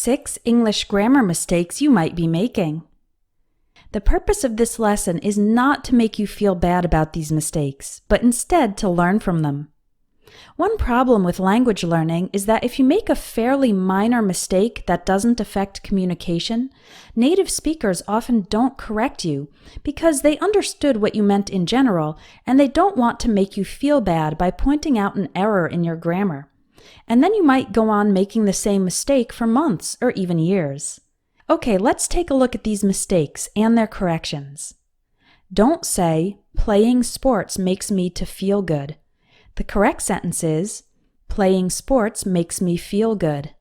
6 English grammar mistakes you might be making. The purpose of this lesson is not to make you feel bad about these mistakes, but instead to learn from them. One problem with language learning is that if you make a fairly minor mistake that doesn't affect communication, native speakers often don't correct you because they understood what you meant in general and they don't want to make you feel bad by pointing out an error in your grammar. And then you might go on making the same mistake for months or even years. Okay, let's take a look at these mistakes and their corrections. Don't say, "Playing sports makes me to feel good." The correct sentence is, "Playing sports makes me feel good."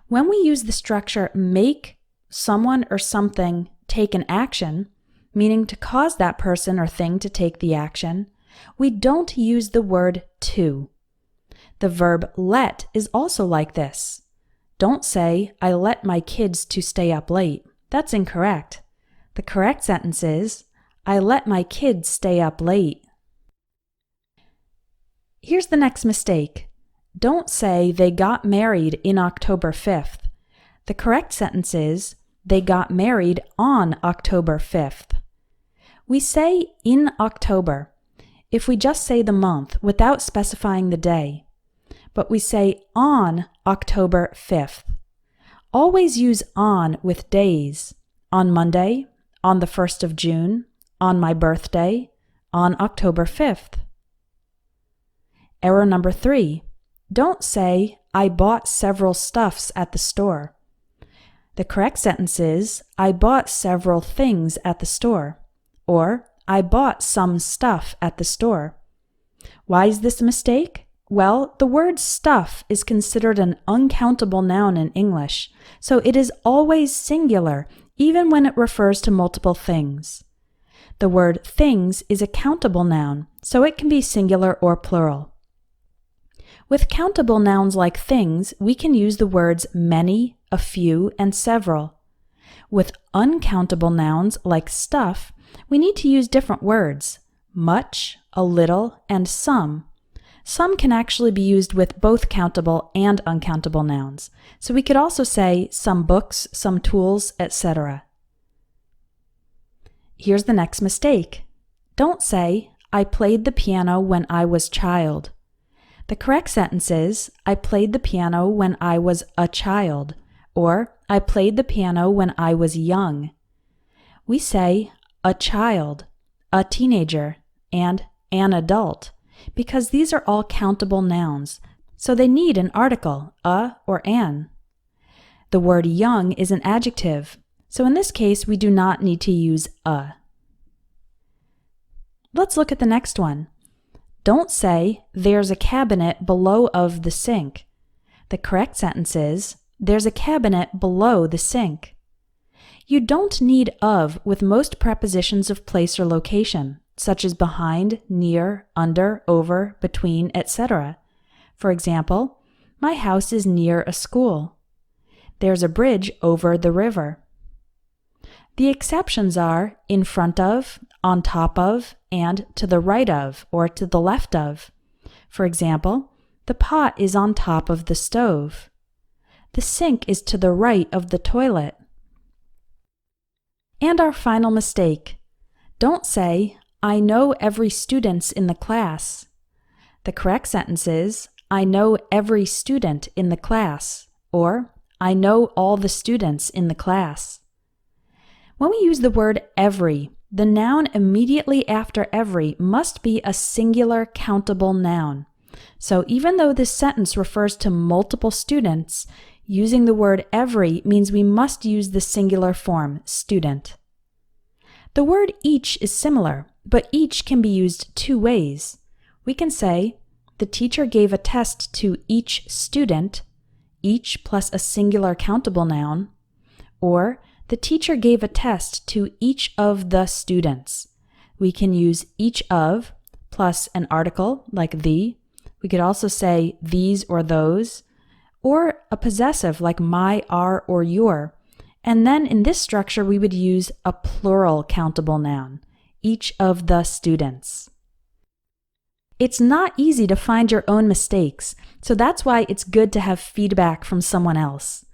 When we use the structure make someone or something take an action, meaning to cause that person or thing to take the action, we don't use the word to. The verb let is also like this. Don't say, "I let my kids to stay up late." That's incorrect. The correct sentence is, "I let my kids stay up late." Here's the next mistake. Don't say, "They got married in October 5th." The correct sentence is, "They got married on October 5th." We say in October if we just say the month without specifying the day, but we say on October 5th. Always use on with days. On Monday, on the 1st of June, on my birthday, on October 5th. Error number 3. Don't say, "I bought several stuffs at the store." The correct sentence is, "I bought several things at the store," or "I bought some stuff at the store." Why is this a mistake? Well, the word stuff is considered an uncountable noun in English, so it is always singular, even when it refers to multiple things. The word things is a countable noun, so it can be singular or plural. With countable nouns like things, we can use the words many, a few, and several. With uncountable nouns like stuff, we need to use different words, much, a little, and some. Some can actually be used with both countable and uncountable nouns, so we could also say some books, some tools, etc. Here's the next mistake. Don't say, "I played the piano when I was child." The correct sentence is, "I played the piano when I was a child," or "I played the piano when I was young." We say a child, a teenager, and an adult, because these are all countable nouns, so they need an article, a or an. The word young is an adjective, so in this case we do not need to use a. Let's look at the next one. Don't say, "There's a cabinet below of the sink." The correct sentence is, "There's a cabinet below the sink." You don't need of with most prepositions of place or location, such as behind, near, under, over, between, etc. For example, my house is near a school. There's a bridge over the river. The exceptions are in front of, on top of, and to the right of or to the left of. For example, the pot is on top of the stove. The sink is to the right of the toilet. And our final mistake. Don't say, "I know every student in the class." The correct sentence is, "I know every student in the class," or "I know all the students in the class." When we use the word every, the noun immediately after every must be a singular countable noun. So even though this sentence refers to multiple students, using the word every means we must use the singular form, student. The word each is similar, but each can be used two ways. We can say, "The teacher gave a test to each student," each plus a singular countable noun, or "The teacher gave a test to each of the students." We can use each of plus an article like the. We could also say these or those, or a possessive like my, our, or your. And then in this structure, we would use a plural countable noun, each of the students. It's not easy to find your own mistakes, so that's why it's good to have feedback from someone else.